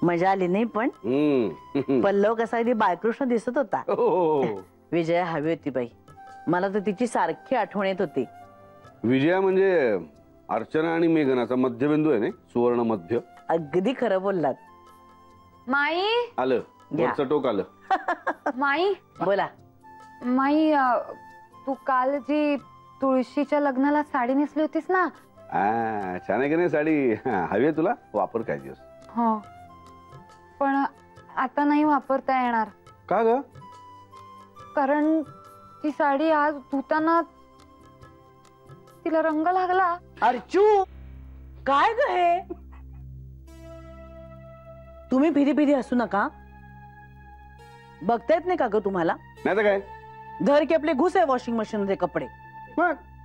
मजा आली नाही पण पल्लव कसा अगदी बाळकृष्ण दिसत होता. विजया हवी होती बाई, मला तर तिची सारखी आठवण येत होती. विजया म्हणजे अर्चना आणि मेघनाचा मध्यबिंदू आहे ना, सुवर्ण मध्य. अगदी खरं बोललात. माई आलं वरचं टोक आलं. माई बोला. माई तू काल जी तुळशीच्या लग्नाला साडी नेसली होतीस ना, छान आहे की नाही साडी? हवी आहे तुला? वापर काय दिवस. हो पण आता नाही वापरता येणार. का ग? कारण ती साडी आज धुताना तिला रंग लागला. अर्चू काय ग हे? तुम्ही फिरी फिरी हसू नका. बघता येत नाही का ग तुम्हाला? नाही तर काय, धर की आपले घुस आहे वॉशिंग मशीन मध्ये कपडे.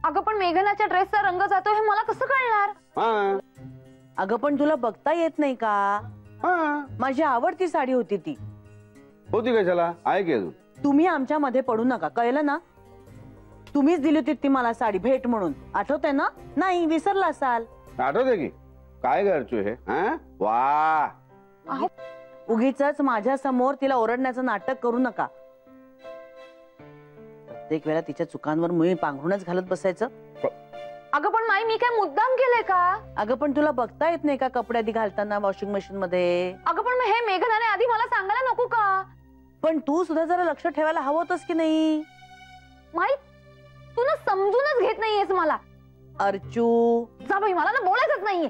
अगं पण मेघनाच्या ड्रेसचा रंग जातो हे मला कसं कळणार? अगं पण तुला बघता येत नाही का? माझी आवडती साडी होती ती. होती कशाला? आहे की अजून? तुम्ही आमच्या मध्ये पडू नका, कळलं ना? तुम्हीच दिली होती ती मला साडी भेट म्हणून, आठवतंय ना? नाही विसरला असाल. आठवते की काय करतो हे? वा उगीच माझ्या समोर तिला ओरडण्याचं नाटक करू नका. प्रत्येक वेळा तिच्या चुकांवर मुळी पांघरूनच घालत बसायचं. अगं पण माई मी काय मुद्दाम केलंय का? अगं पण तुला बघता येत नाही का कपडे आधी घालताना वॉशिंग मशीन मध्ये? अगं पण हे मेघनाने आधी मला सांगायला नको का? पण तू सुद्धा जरा लक्ष ठेवायला हवं होतंस की नाही? माई तू ना समजूनच घेत नाहीयेस मला. अर्चू जा बाई, मला ना बोलायचंच नाहीये.